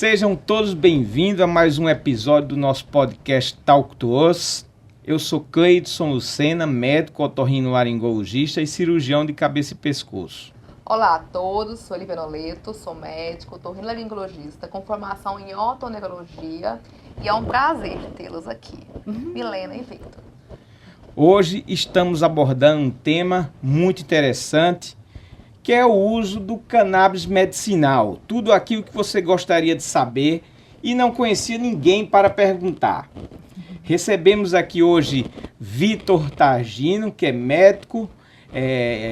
Sejam todos bem-vindos a mais um episódio do nosso podcast Talk to Us. Eu sou Cleidson Lucena, médico otorrinolaringologista e cirurgião de cabeça e pescoço. Olá a todos, sou Olivia Noleto, sou médico, otorrinolaringologista com formação em otoneurologia e é um prazer tê-los aqui, Milena e Victor. Hoje estamos abordando um tema muito interessante, que é o uso do cannabis medicinal. Tudo aquilo que você gostaria de saber e não conhecia ninguém para perguntar. Recebemos aqui hoje Vitor Targino, que é médico,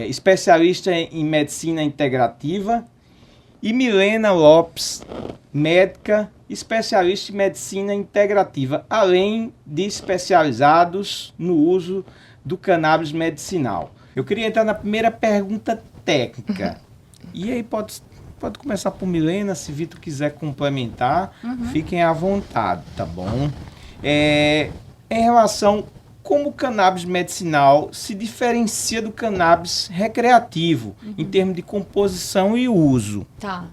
especialista em medicina integrativa, e Milena Lopes, médica, especialista em medicina integrativa, além de especializados no uso do cannabis medicinal. Eu queria entrar na primeira pergunta técnica. E aí pode começar por Milena, se Vitor quiser complementar, fiquem à vontade, tá bom? Em relação como o cannabis medicinal se diferencia do cannabis recreativo, em termos de composição e uso. Tá.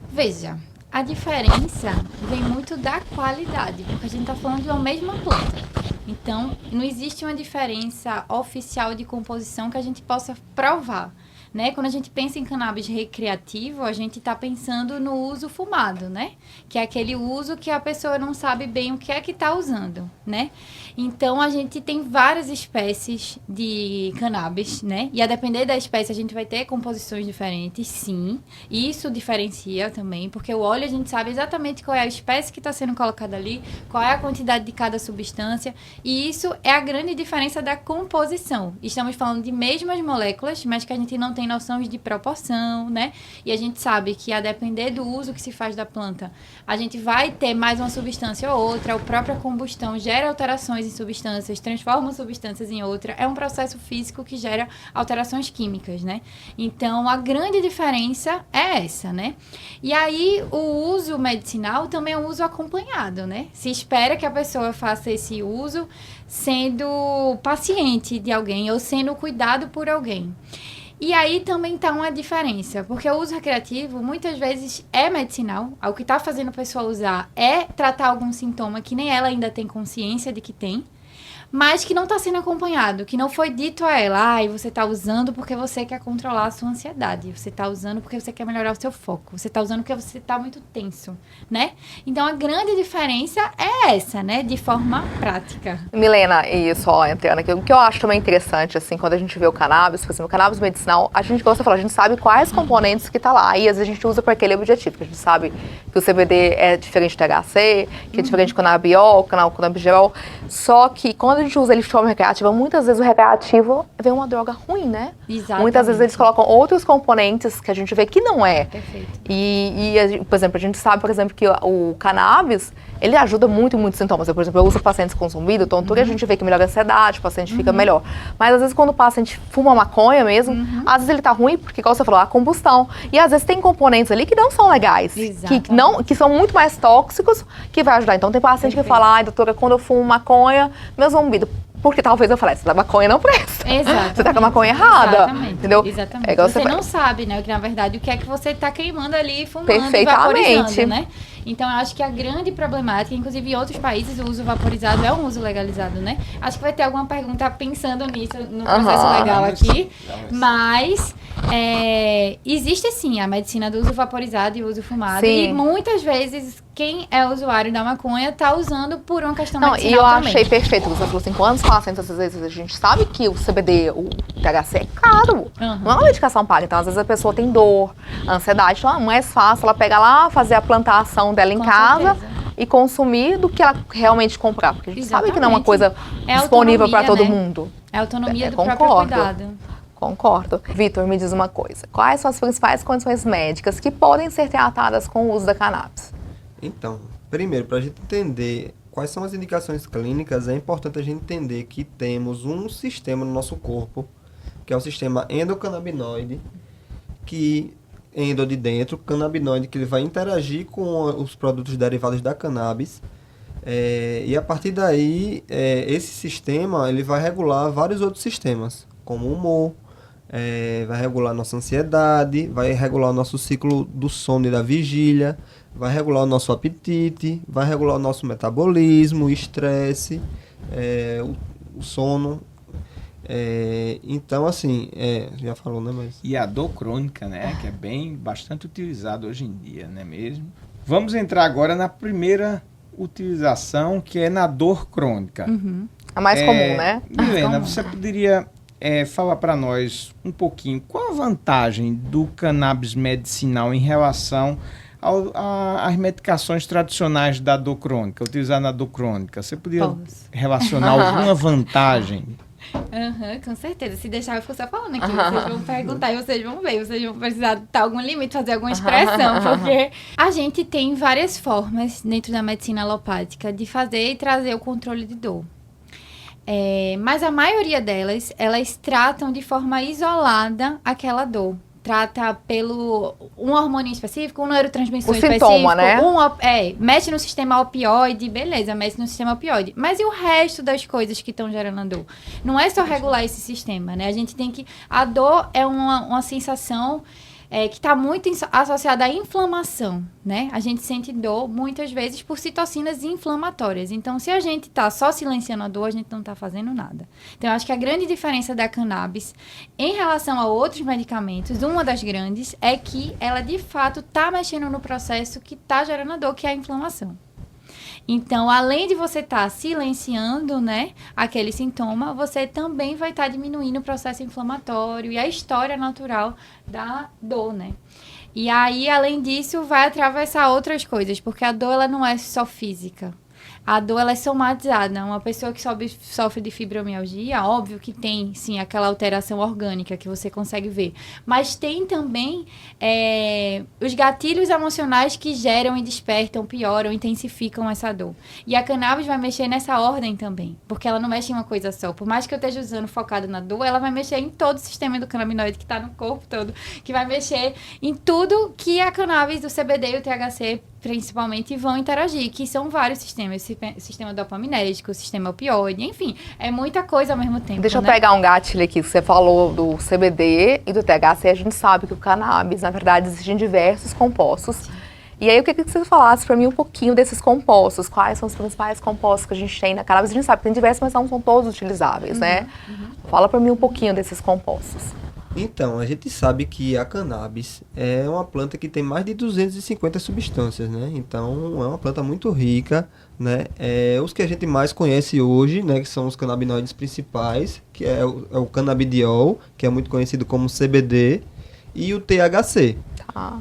Veja, a diferença vem muito da qualidade, porque a gente está falando de uma mesma planta. Então, não existe uma diferença oficial de composição que a gente possa provar, né? Quando a gente pensa em cannabis recreativo, a gente está pensando no uso fumado, né? Que é aquele uso que a pessoa não sabe bem o que é que está usando, né? Então, a gente tem várias espécies de cannabis, né? E a depender da espécie, a gente vai ter composições diferentes, sim. E isso diferencia também, porque o óleo a gente sabe exatamente qual é a espécie que está sendo colocada ali, qual é a quantidade de cada substância. E isso é a grande diferença da composição. Estamos falando de mesmas moléculas, mas que a gente não tem noção de proporção, né? E a gente sabe que a depender do uso que se faz da planta, a gente vai ter mais uma substância ou outra, a própria combustão gera alterações em substâncias, transforma substâncias em outra, é um processo físico que gera alterações químicas, né? Então, a grande diferença é essa, né? E aí, o uso medicinal também é um uso acompanhado, né? Se espera que a pessoa faça esse uso sendo paciente de alguém ou sendo cuidado por alguém. E aí também está uma diferença, porque o uso recreativo muitas vezes é medicinal, o que está fazendo a pessoa usar é tratar algum sintoma que nem ela ainda tem consciência de que tem, mas que não está sendo acompanhado, que não foi dito a ela, você está usando porque você quer controlar a sua ansiedade, você está usando porque você quer melhorar o seu foco, você está usando porque você está muito tenso, né? Então, a grande diferença é essa, né? De forma prática. Milena, isso, ó, entrando aqui, o que eu acho também interessante, assim, quando a gente vê o cannabis, por exemplo, o cannabis medicinal, a gente gosta de falar, a gente sabe quais componentes que tá lá, e às vezes a gente usa para aquele objetivo, que a gente sabe que o CBD é diferente do THC, que é diferente do canabiol, canabidiol, só que quando a gente usa ele de forma recreativa, muitas vezes o recreativo vem uma droga ruim, né? Exatamente. Muitas vezes eles colocam outros componentes que a gente vê que não é. Perfeito. Por exemplo, a gente sabe, por exemplo, que o cannabis, ele ajuda muito em muitos sintomas. Por exemplo, eu uso pacientes com zumbido, tontura, a gente vê que melhora a ansiedade, o paciente fica melhor. Mas às vezes quando o paciente fuma maconha mesmo, às vezes ele tá ruim, porque, como você falou, a combustão. E às vezes tem componentes ali que não são legais, que são muito mais tóxicos, que vai ajudar. Então tem paciente que fala, ai, doutora, quando eu fumo maconha, meu zumbido. Porque talvez eu falei, essa maconha não presta. Exato. Você tá com a maconha errada. Exatamente. Entendeu? Exatamente. É igual você não sabe, né? Que na verdade o que é que você tá queimando ali, fumando e perfeitamente vaporizando, né? Então, eu acho que a grande problemática, inclusive em outros países, o uso vaporizado é um uso legalizado, né? Acho que vai ter alguma pergunta pensando nisso no processo legal aqui. Mas existe sim a medicina do uso vaporizado e uso fumado. Sim. E muitas vezes quem é usuário da maconha tá usando por uma questão medicinal e eu também. achei perfeito. Você falou assim, quantos pacientes, às vezes, a gente sabe que o CBD, o THC é caro. Não é uma medicação paga. Então, às vezes, a pessoa tem dor, ansiedade. Então, é mais fácil ela pegar lá, fazer a plantação dela em casa e consumir do que ela realmente comprar. Porque a gente sabe que não é uma coisa disponível para todo mundo. É a autonomia do próprio cuidado. Concordo. Vitor, me diz uma coisa. Quais são as principais condições médicas que podem ser tratadas com o uso da cannabis? Então, primeiro, para a gente entender quais são as indicações clínicas, é importante a gente entender que temos um sistema no nosso corpo, que é o sistema endocannabinoide, que endo de dentro, canabinoide, que ele vai interagir com os produtos derivados da cannabis, e a partir daí, esse sistema ele vai regular vários outros sistemas, como o humor, vai regular nossa ansiedade, vai regular o nosso ciclo do sono e da vigília, vai regular o nosso apetite, vai regular o nosso metabolismo, o estresse, o sono. Então, assim, já falou, né? Mas... E a dor crônica, né? Que é bastante utilizado hoje em dia, não é mesmo? Vamos entrar agora na primeira utilização, que é na dor crônica. A mais comum, né? Milena, você poderia falar para nós um pouquinho qual a vantagem do cannabis medicinal em relação às medicações tradicionais da dor crônica, utilizar na dor crônica? Você poderia relacionar alguma vantagem? Com certeza. Se deixar, eu fico só falando aqui. Vocês vão perguntar e vocês vão ver. Vocês vão precisar de algum limite, fazer alguma expressão. Porque a gente tem várias formas dentro da medicina alopática de fazer e trazer o controle de dor. Mas a maioria delas, elas tratam de forma isolada aquela dor. Trata pelo um hormônio específico, um neurotransmissor específico. Sintoma, né? Mexe no sistema opioide, beleza, mexe no sistema opioide. Mas e o resto das coisas que estão gerando a dor? Não é só regular esse sistema, né? A gente tem que... A dor é uma sensação que está muito associada à inflamação, né? A gente sente dor, muitas vezes, por citocinas inflamatórias. Então, se a gente está só silenciando a dor, a gente não está fazendo nada. Então, eu acho que a grande diferença da cannabis em relação a outros medicamentos, uma das grandes, é que ela, de fato, está mexendo no processo que está gerando a dor, que é a inflamação. Então, além de você estar silenciando, né, aquele sintoma, você também vai estar diminuindo o processo inflamatório e a história natural da dor, né? E aí, além disso, vai atravessar outras coisas, porque a dor, ela não é só física. A dor, ela é somatizada. Uma pessoa que sofre de fibromialgia, óbvio que tem, sim, aquela alteração orgânica que você consegue ver. Mas tem também os gatilhos emocionais que geram e despertam, pioram, intensificam essa dor. E a cannabis vai mexer nessa ordem também, porque ela não mexe em uma coisa só. Por mais que eu esteja usando focado na dor, ela vai mexer em todo o sistema endocannabinoide que está no corpo todo, que vai mexer em tudo que a cannabis, do CBD e o THC principalmente vão interagir, que são vários sistemas, sistema dopaminérgico, o sistema opioide, enfim, é muita coisa ao mesmo tempo. Deixa eu pegar um gatilho aqui, que você falou do CBD e do THC, a gente sabe que o cannabis, na verdade, existem diversos compostos. E aí eu queria que você falasse para mim um pouquinho desses compostos, quais são os principais compostos que a gente tem na cannabis. A gente sabe que tem diversos, mas não são todos utilizáveis, né? Fala para mim um pouquinho desses compostos. Então, a gente sabe que a cannabis é uma planta que tem mais de 250 substâncias, né? Então, é uma planta muito rica, né? Os que a gente mais conhece hoje, né, que são os canabinoides principais, que é o canabidiol, que é muito conhecido como CBD, e o THC,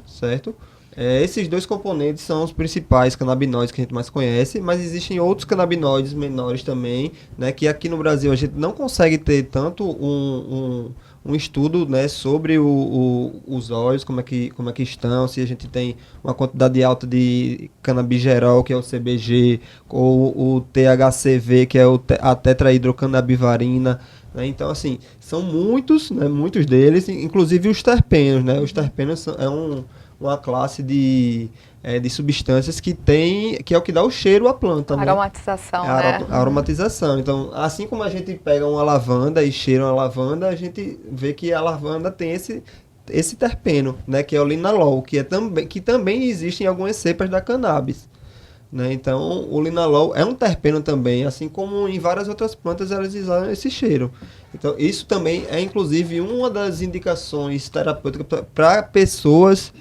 certo? Esses dois componentes são os principais canabinoides que a gente mais conhece, mas existem outros canabinoides menores também, né, que aqui no Brasil a gente não consegue ter tanto um estudo, né, sobre os óleos, como é que estão, se a gente tem uma quantidade alta de canabigerol, que é o CBG, ou o THCV, que é a tetrahidrocannabivarina, né? Então, assim, são muitos, né, muitos deles, inclusive os terpenos, né? Os terpenos uma classe de substâncias que é o que dá o cheiro à planta, né? Aromatização, né? Aromatização. Então, assim como a gente pega uma lavanda e cheira uma lavanda, a gente vê que a lavanda tem esse terpeno, né? Que é o linalol, que também existe em algumas cepas da cannabis, né? Então, o linalol é um terpeno também, assim como em várias outras plantas elas exalam esse cheiro. Então, isso também é, inclusive, uma das indicações terapêuticas para pessoas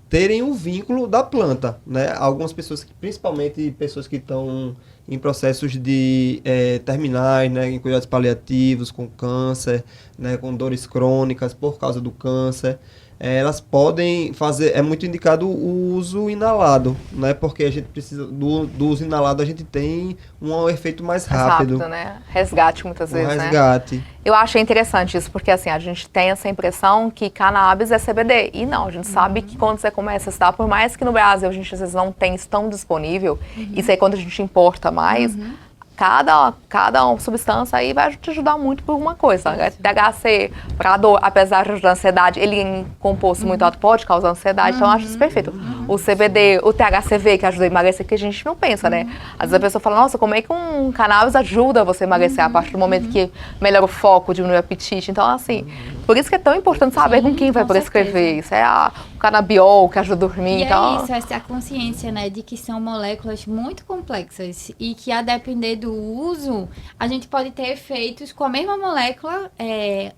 terem um vínculo da planta, né? Algumas pessoas, principalmente pessoas que estão em processos de terminais, né, em cuidados paliativos, com câncer, né, com dores crônicas por causa do câncer, elas podem fazer, é muito indicado o uso inalado, né? Porque a gente precisa do uso inalado, a gente tem um efeito mais rápido. Né? Resgate muitas vezes, resgate. Né? Eu achei interessante isso, porque assim, a gente tem essa impressão que cannabis é CBD. E não, a gente sabe que quando você começa a estudar, por mais que no Brasil a gente às vezes não tem isso tão disponível, isso aí quando a gente importa mais, cada substância aí vai te ajudar muito por uma coisa. THC, para dor, apesar de ajudar a ansiedade, ele em composto muito alto pode causar ansiedade, então eu acho isso perfeito. O CBD, o THCV, que ajuda a emagrecer, que a gente não pensa, né? Às vezes a pessoa fala, nossa, como é que um cannabis ajuda você a emagrecer a partir do momento que melhora o foco, diminui o apetite? Então, assim, Por isso que é tão importante saber Sim, com quem vai com prescrever. certeza. Isso é o canabiol que ajuda a dormir. E então, é isso, essa é a consciência, né, de que são moléculas muito complexas e que, a depender do uso, a gente pode ter efeitos com a mesma molécula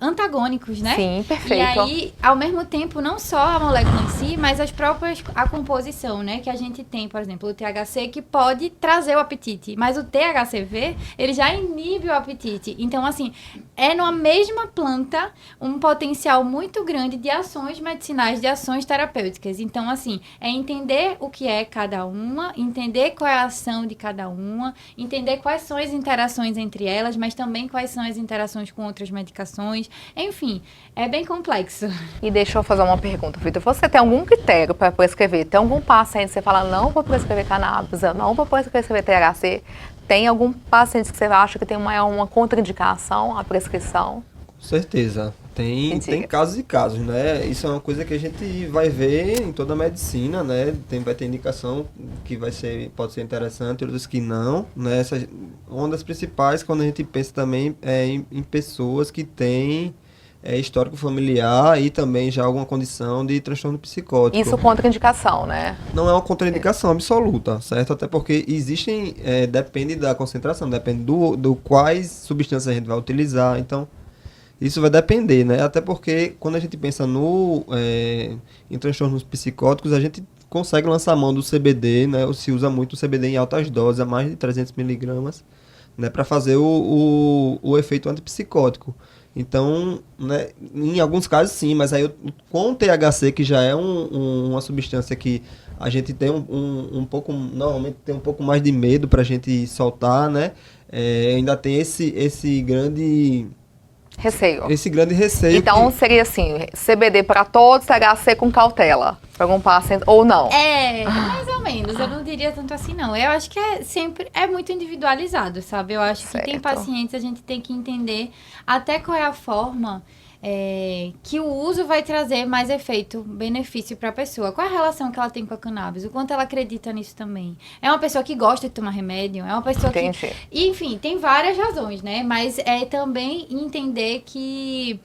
antagônicos, né? sim, perfeito. E aí, ao mesmo tempo, não só a molécula em si, mas a composição, né? Que a gente tem, por exemplo, o THC, que pode trazer o apetite. Mas o THCV, ele já inibe o apetite. Então, assim, é numa mesma planta um potencial muito grande de ações medicinais, de ações terapêuticas. Então, assim, é entender o que é cada uma, entender qual é a ação de cada uma, entender quais são as interações entre elas, mas também quais são as interações com outras medicações. Enfim, é bem complexo. E deixa eu fazer uma pergunta, Vitor. Você tem algum critério para prescrever? Tem algum paciente que você fala, não vou prescrever cannabis, eu não vou prescrever THC? Tem algum paciente que você acha que tem uma contraindicação à prescrição? Com certeza. Tem casos e casos, né? Isso é uma coisa que a gente vai ver em toda a medicina, né? Vai ter indicação que pode ser interessante, outras que não, né? Uma das principais, quando a gente pensa também, é em pessoas que têm histórico familiar e também já alguma condição de transtorno psicótico. Isso contraindicação, né? Não é uma contraindicação absoluta, certo? Até porque existem, depende da concentração, depende do quais substâncias a gente vai utilizar, então isso vai depender, né? Até porque quando a gente pensa em transtornos psicóticos, a gente consegue lançar a mão do CBD, né? Se usa muito o CBD em altas doses, a mais de 300 miligramas, né? Para fazer o efeito antipsicótico. Então, né, em alguns casos sim, mas aí com o THC, que já é uma substância que a gente tem normalmente tem um pouco mais de medo para a gente soltar, né? Ainda tem esse grande receio. Esse grande receio. Então seria assim, CBD para todos, THC com cautela. Para algum paciente, ou não? Mais ou menos. Eu não diria tanto assim, não. Eu acho que é muito individualizado, sabe? Eu acho que tem pacientes, a gente tem que entender até qual é a forma que o uso vai trazer mais efeito, benefício para a pessoa. Qual é a relação que ela tem com a cannabis? O quanto ela acredita nisso também? É uma pessoa que gosta de tomar remédio? É uma pessoa que... Enfim, tem várias razões, né? Mas é também entender que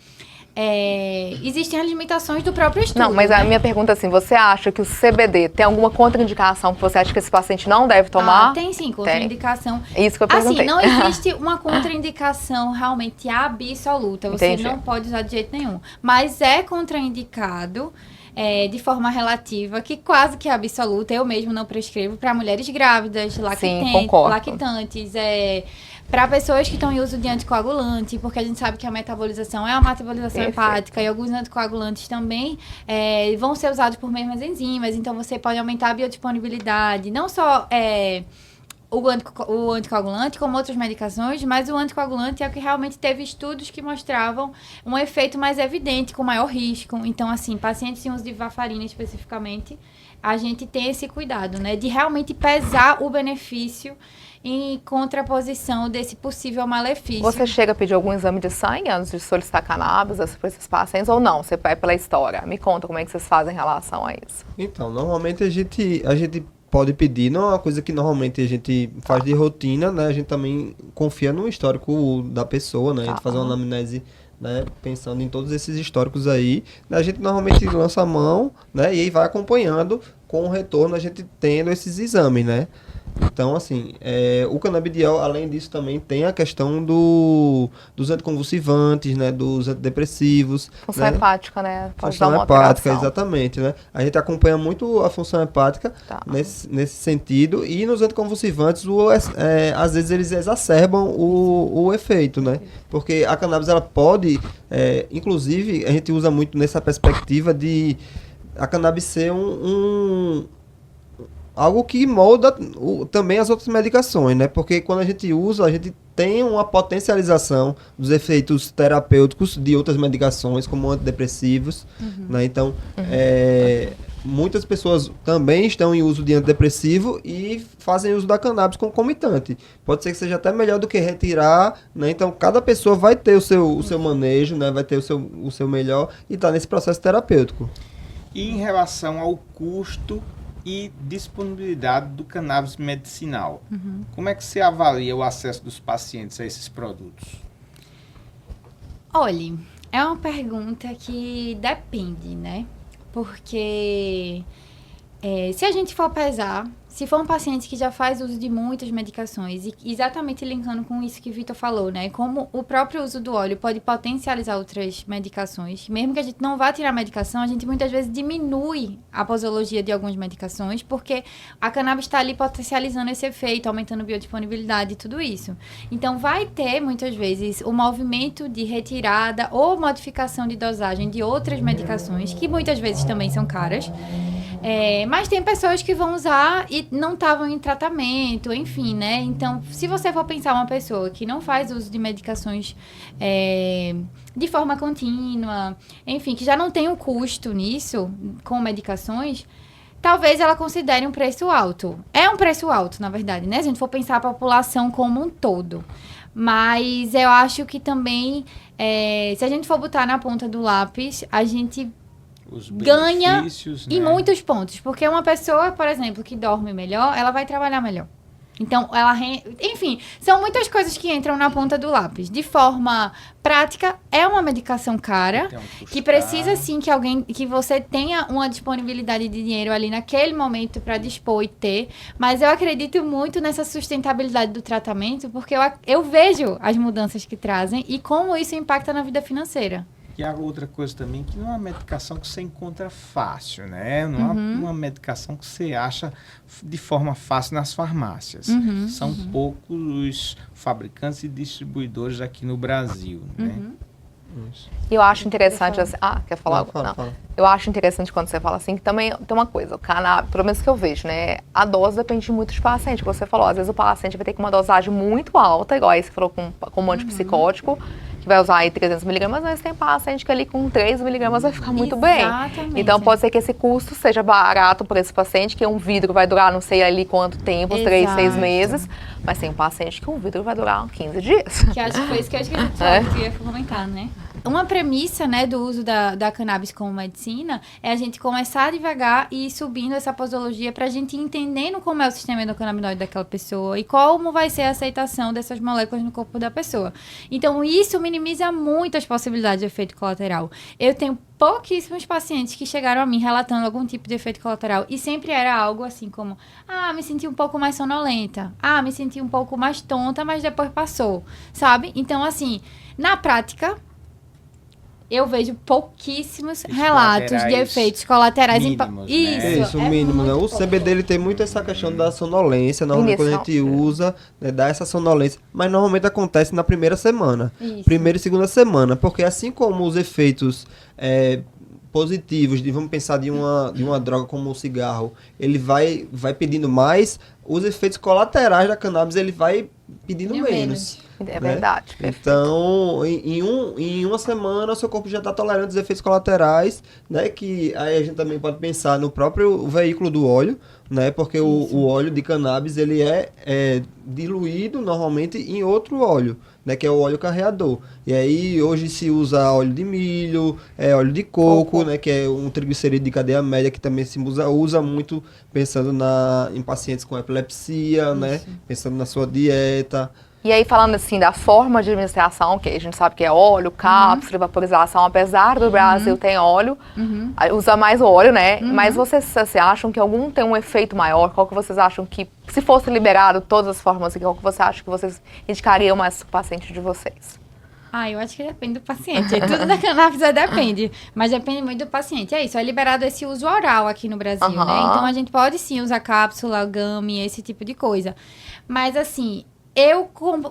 existem as limitações do próprio estudo. Não, mas a minha pergunta é assim, você acha que o CBD tem alguma contraindicação que você acha que esse paciente não deve tomar? Tem sim, contraindicação. Isso que eu perguntei. Assim, não existe uma contraindicação realmente absoluta. Você não pode usar de jeito nenhum. Mas é contraindicado de forma relativa, que quase que é absoluta. Eu mesmo não prescrevo para mulheres grávidas, lactantes, para pessoas que estão em uso de anticoagulante, porque a gente sabe que a metabolização é uma metabolização hepática e alguns anticoagulantes também vão ser usados por mesmas enzimas, então você pode aumentar a biodisponibilidade, não só o anticoagulante, como outras medicações, mas o anticoagulante é o que realmente teve estudos que mostravam um efeito mais evidente, com maior risco. Então, assim, pacientes em uso de varfarina especificamente, a gente tem esse cuidado, né, de realmente pesar o benefício em contraposição desse possível malefício. Você chega a pedir algum exame de sangue antes de solicitar cannabis para esses pacientes ou não? Você vai pela história. Me conta como é que vocês fazem em relação a isso. Então, normalmente a gente pode pedir, não é uma coisa que normalmente a gente faz de rotina, né? A gente também confia no histórico da pessoa, né? A gente faz uma anamnese, né, pensando em todos esses históricos aí, né, a gente normalmente lança a mão, né, e aí vai acompanhando com o retorno, a gente tendo esses exames, né. Então, assim, o canabidiol, além disso, também tem a questão dos anticonvulsivantes, né, dos antidepressivos. Função hepática, né? Pode função dar uma hepática, alteração. exatamente, né. A gente acompanha muito a função hepática nesse sentido, e nos anticonvulsivantes, às vezes eles exacerbam o efeito, né, porque a cannabis, ela pode, inclusive, a gente usa muito nessa perspectiva de a cannabis ser algo que molda também as outras medicações, né? Porque quando a gente usa, a gente tem uma potencialização dos efeitos terapêuticos de outras medicações, como antidepressivos, né? Então, muitas pessoas também estão em uso de antidepressivo e fazem uso da cannabis concomitante. Pode ser que seja até melhor do que retirar, né? Então, cada pessoa vai ter o seu manejo, né? Vai ter o seu melhor e está nesse processo terapêutico. E em relação ao custo e disponibilidade do cannabis medicinal, como é que você avalia o acesso dos pacientes a esses produtos? Olhe, É uma pergunta que depende, né? Porque se a gente for pesar, se for um paciente que já faz uso de muitas medicações, e exatamente linkando com isso que o Vitor falou, né? Como o próprio uso do óleo pode potencializar outras medicações, mesmo que a gente não vá tirar a medicação, a gente muitas vezes diminui a posologia de algumas medicações, porque a cannabis está ali potencializando esse efeito, aumentando a biodisponibilidade e tudo isso. Então, vai ter, muitas vezes, o movimento de retirada ou modificação de dosagem de outras medicações, que muitas vezes também são caras. Mas tem pessoas que vão usar e não estavam em tratamento, enfim, né? Então, se você for pensar uma pessoa que não faz uso de medicações de forma contínua, enfim, que já não tem um custo nisso, com medicações, talvez ela considere um preço alto. É um preço alto, na verdade, né? Se a gente for pensar a população como um todo. Mas eu acho que também, se a gente for botar na ponta do lápis, a gente Os ganha benefícios, em né? muitos pontos. Porque uma pessoa, por exemplo, que dorme melhor, ela vai trabalhar melhor. Então, enfim, são muitas coisas que entram na ponta do lápis. De forma prática, é uma medicação cara, Tem um custo que precisa, caro. sim, que você tenha uma disponibilidade de dinheiro ali naquele momento para dispor e ter. Mas eu acredito muito nessa sustentabilidade do tratamento, porque eu vejo as mudanças que trazem e como isso impacta na vida financeira. E a outra coisa também, que não é uma medicação que você encontra fácil, né? Não é uma medicação que você acha de forma fácil nas farmácias. São poucos os fabricantes e distribuidores aqui no Brasil, né? Isso. E eu acho interessante, assim, quer falar? Não, fala, Não. fala. Eu acho interessante quando você fala assim, que também tem uma coisa, o cannabis, pelo menos que eu vejo, né? A dose depende muito do paciente, que você falou. Às vezes o paciente vai ter que uma dosagem muito alta, igual aí você falou com um antipsicótico, que vai usar aí 300 miligramas, mas tem paciente que ali com 3 miligramas vai ficar muito bem. Exatamente. Então pode ser que esse custo seja barato para esse paciente, que um vidro vai durar não sei ali quanto tempo, 3, 6 Exato. meses, mas tem um paciente que um vidro vai durar 15 dias. Que acho que foi isso que eu acho que a gente ia comentar, né? Uma premissa, né, do uso da cannabis como medicina é a gente começar devagar e ir subindo essa posologia pra gente ir entendendo como é o sistema endocannabinoide daquela pessoa e como vai ser a aceitação dessas moléculas no corpo da pessoa. Então, isso minimiza muito as possibilidades de efeito colateral. Eu tenho pouquíssimos pacientes que chegaram a mim relatando algum tipo de efeito colateral e sempre era algo assim como, me senti um pouco mais sonolenta, me senti um pouco mais tonta, mas depois passou, sabe? Então, assim, na prática, eu vejo pouquíssimos relatos de efeitos colaterais. Mínimos, né? Isso, o mínimo, né? O muito pouco. CBD ele tem muito essa questão da sonolência, normalmente quando a gente usa, né, dá essa sonolência, mas normalmente acontece na primeira semana. Isso. Primeira e segunda semana, porque assim como os efeitos positivos, vamos pensar de uma droga como o cigarro, ele vai pedindo mais, os efeitos colaterais da cannabis ele vai pedindo menos. É né? verdade. Perfeito. Então, em uma semana, o seu corpo já está tolerando os efeitos colaterais, né? Que aí a gente também pode pensar no próprio veículo do óleo, né? Porque o óleo de cannabis, ele é diluído normalmente em outro óleo, né? Que é o óleo carreador. E aí, hoje se usa óleo de milho, óleo de coco, né? Que é um triglicerídeo de cadeia média, que também se usa muito pensando em pacientes com epilepsia, né? Pensando na sua dieta. E aí, falando assim da forma de administração, que a gente sabe que é óleo, cápsula, vaporização, apesar do Brasil ter óleo, aí usa mais óleo, né? Mas vocês acham que algum tem um efeito maior? Qual que vocês acham que, se fosse liberado todas as formas, qual que você acha que vocês indicariam mais para o paciente de vocês? Eu acho que depende do paciente. Tudo da cannabis depende, mas depende muito do paciente. É isso, é liberado esse uso oral aqui no Brasil, né? Então, a gente pode sim usar cápsula, gummy, esse tipo de coisa. Mas, assim, eu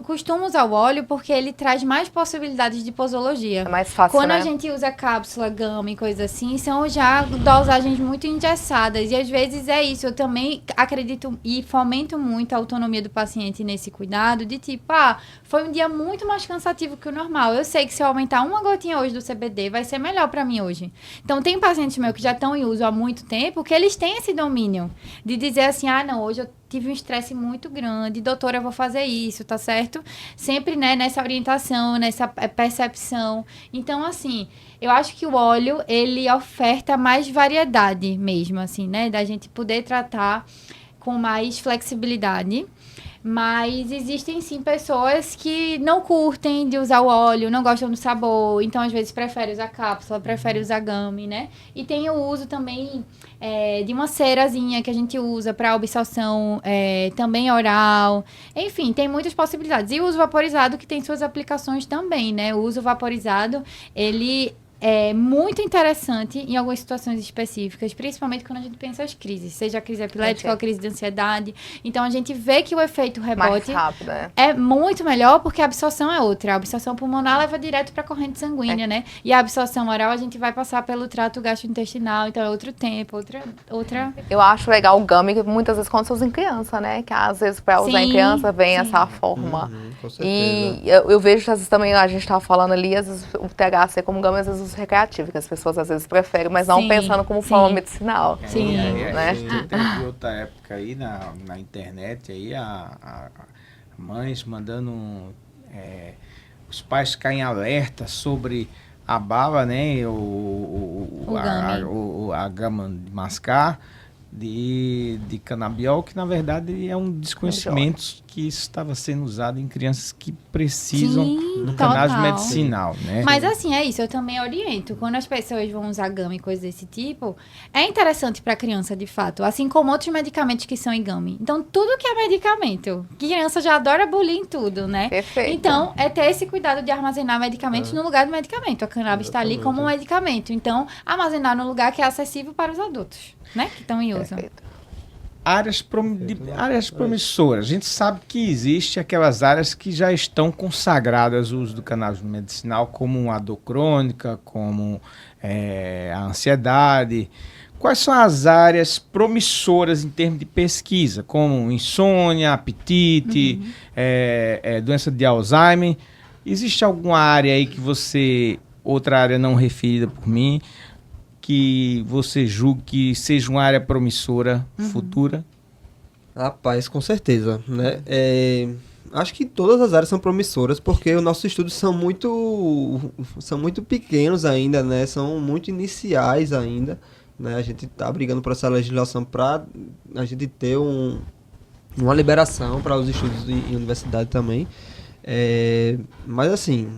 costumo usar o óleo porque ele traz mais possibilidades de posologia. É mais fácil, Quando né? a gente usa cápsula, gama e coisa assim, são já dosagens muito engessadas. E às vezes é isso. Eu também acredito e fomento muito a autonomia do paciente nesse cuidado. De tipo, foi um dia muito mais cansativo que o normal. Eu sei que se eu aumentar uma gotinha hoje do CBD, vai ser melhor pra mim hoje. Então, tem pacientes meus que já estão em uso há muito tempo, que eles têm esse domínio. De dizer assim, não, hoje eu tive um estresse muito grande, doutora, eu vou fazer isso, tá certo? Sempre, né, nessa orientação, nessa percepção. Então, assim, eu acho que o óleo, ele oferta mais variedade mesmo, assim, né? Da gente poder tratar com mais flexibilidade. Mas existem sim pessoas que não curtem de usar o óleo, não gostam do sabor, então às vezes prefere usar cápsula, prefere usar gummy, né? E tem o uso também de uma cerazinha que a gente usa para absorção também oral. Enfim, tem muitas possibilidades. E o uso vaporizado que tem suas aplicações também, né? O uso vaporizado, ele é muito interessante em algumas situações específicas, principalmente quando a gente pensa as crises, seja a crise epilética ou a crise de ansiedade. Então, a gente vê que o efeito rebote Mais rápido, é muito melhor porque a absorção é outra. A absorção pulmonar leva direto para a corrente sanguínea, né? E a absorção oral, a gente vai passar pelo trato gastrointestinal, então é outro tempo, outra... Eu acho legal o gummy, que muitas vezes quando você usa em criança, né? Que às vezes para usar em criança vem essa forma. Com certeza. E eu vejo que às vezes também, a gente estava falando ali, às vezes o THC como gummy, às vezes uso recreativo, que as pessoas às vezes preferem, mas não pensando como forma medicinal. Sim. Né? Teve outra época aí na internet, aí a mães mandando os pais ficarem alerta sobre a baba, né? A gama de mascar de canabiol, que na verdade é um desconhecimento que isso estava sendo usado em crianças que precisam do cannabis medicinal, né? Mas assim, é isso, eu também oriento. Quando as pessoas vão usar gama e coisas desse tipo, é interessante para a criança, de fato. Assim como outros medicamentos que são em gummy. Então, tudo que é medicamento, criança já adora bulir em tudo, né? Perfeito. Então, é ter esse cuidado de armazenar medicamentos no lugar do medicamento. A cannabis está ali como um medicamento. Então, armazenar no lugar que é acessível para os adultos, né? Que estão em uso. Perfeito. Áreas promissoras. A gente sabe que existe aquelas áreas que já estão consagradas ao uso do cannabis medicinal, como a dor crônica, como a ansiedade. Quais são as áreas promissoras em termos de pesquisa, como insônia, apetite, doença de Alzheimer? Existe alguma área aí que outra área não referida por mim, que você julgue que seja uma área promissora futura? Rapaz, com certeza, né? Acho que todas as áreas são promissoras, porque os nossos estudos são muito pequenos ainda, né? São muito iniciais ainda, né? A gente está brigando por essa legislação para a gente ter uma liberação para os estudos em universidade também. Mas assim,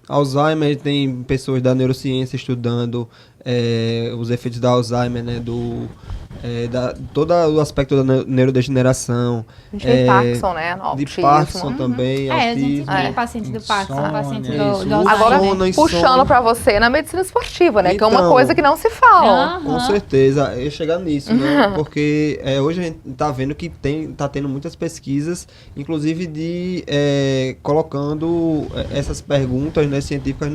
Alzheimer, tem pessoas da neurociência estudando os efeitos da Alzheimer, né, todo o aspecto da neurodegeneração. A gente tem Parkinson, né? No De autismo. Parkinson também, A gente autismo. tem paciente do Parkinson, Insônia, paciente isso. do Alzheimer. Agora, Insônia. puxando pra você na medicina esportiva, né? Que é uma Então, coisa que não se fala. Com certeza, eu ia chegar nisso, né? Porque hoje a gente tá vendo que tá tendo muitas pesquisas, inclusive colocando essas perguntas, né, científicas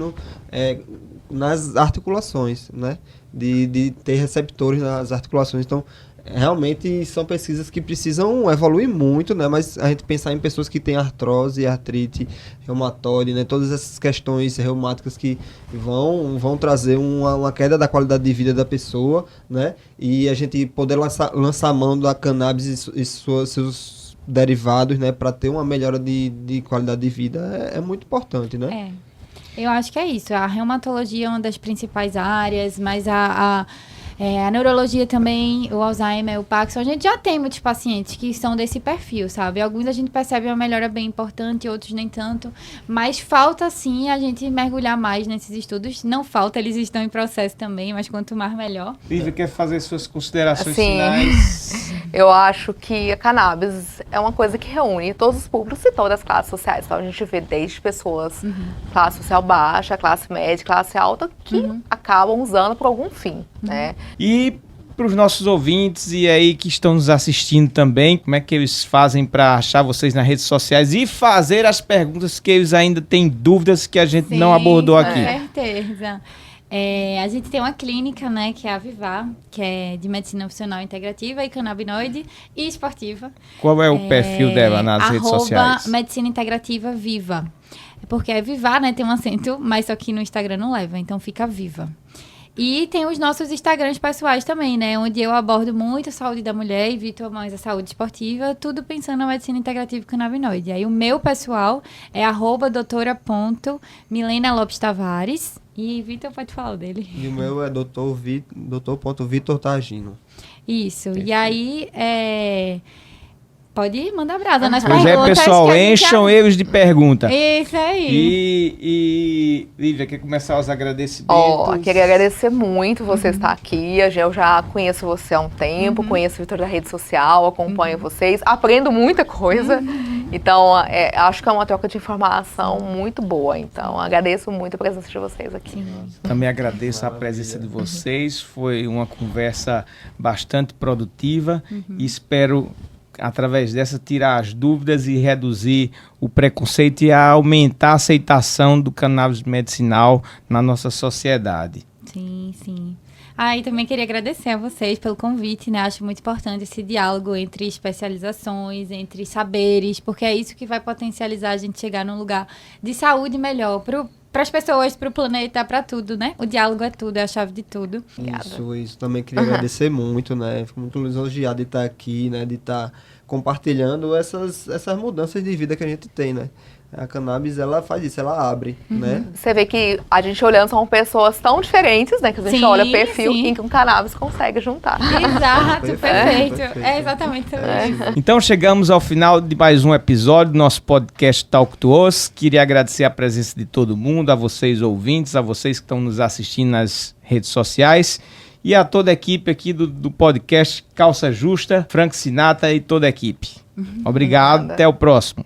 nas articulações, né? De ter receptores nas articulações. Então, realmente são pesquisas que precisam evoluir muito, né? Mas a gente pensar em pessoas que têm artrose, artrite, reumatoide, né? Todas essas questões reumáticas que vão trazer uma queda da qualidade de vida da pessoa, né? E a gente poder lançar mão da cannabis e seus derivados, né? Para ter uma melhora de qualidade de vida é muito importante, né? Eu acho que é isso. A reumatologia é uma das principais áreas, mas a neurologia também, o Alzheimer, o Parkinson, a gente já tem muitos pacientes que são desse perfil, sabe? Alguns a gente percebe uma melhora bem importante, outros nem tanto, mas falta sim a gente mergulhar mais nesses estudos. Não falta, eles estão em processo também, mas quanto mais melhor. Lívia, quer fazer suas considerações Sim. finais? Eu acho que a cannabis é uma coisa que reúne todos os públicos e todas as classes sociais. Então a gente vê desde pessoas classe social baixa, classe média, classe alta, que acabam usando por algum fim, né? E para os nossos ouvintes e aí que estão nos assistindo também, como é que eles fazem para achar vocês nas redes sociais e fazer as perguntas que eles ainda têm dúvidas que a gente não abordou aqui? Com certeza. A gente tem uma clínica, né, que é a Vivar, que é de medicina funcional integrativa e canabinoide e esportiva. Qual é o perfil dela nas redes sociais? Medicina integrativa Viva. Porque é Vivar, né, tem um acento, mas só que no Instagram não leva, então fica Viva. E tem os nossos Instagrams pessoais também, né? Onde eu abordo muito a saúde da mulher e Vitor mais a saúde esportiva, tudo pensando na medicina integrativa e canabinoide. Aí o meu pessoal é @doutora.Milena Lopes Tavares. E Vitor pode falar o dele. E o meu é doutor.Vitor Tagino. Isso. Perfeito. E aí, Pode mandar brasa nas Pois perguntas. é, pessoal, que a gente encham eles de pergunta. Isso aí. E Lívia, quer começar os agradecimentos? Queria agradecer muito você estar aqui. Eu já conheço você há um tempo, conheço o Vitor da rede social, acompanho vocês, aprendo muita coisa. Então, acho que é uma troca de informação muito boa. Então, agradeço muito a presença de vocês aqui. Também agradeço a presença de vocês. Foi uma conversa bastante produtiva e espero, através dessa, tirar as dúvidas e reduzir o preconceito e aumentar a aceitação do cannabis medicinal na nossa sociedade. Sim, sim. E também queria agradecer a vocês pelo convite, né? Acho muito importante esse diálogo entre especializações, entre saberes, porque é isso que vai potencializar a gente chegar num lugar de saúde melhor para as pessoas, para o planeta, para tudo, né? O diálogo é tudo, é a chave de tudo. Isso. Também queria agradecer muito, né? Fico muito lisonjeado de estar aqui, né? De estar compartilhando essas mudanças de vida que a gente tem, né? A cannabis, ela faz isso, ela abre, né? Você vê que a gente olhando são pessoas tão diferentes, né? Que a gente olha o perfil em que um cannabis consegue juntar. Exato, perfeito. Perfeito. É exatamente sobre isso. Então chegamos ao final de mais um episódio do nosso podcast Talk to Us. Queria agradecer a presença de todo mundo, a vocês ouvintes, a vocês que estão nos assistindo nas redes sociais e a toda a equipe aqui do podcast Calça Justa, Frank Sinatra e toda a equipe. Obrigado, até o próximo.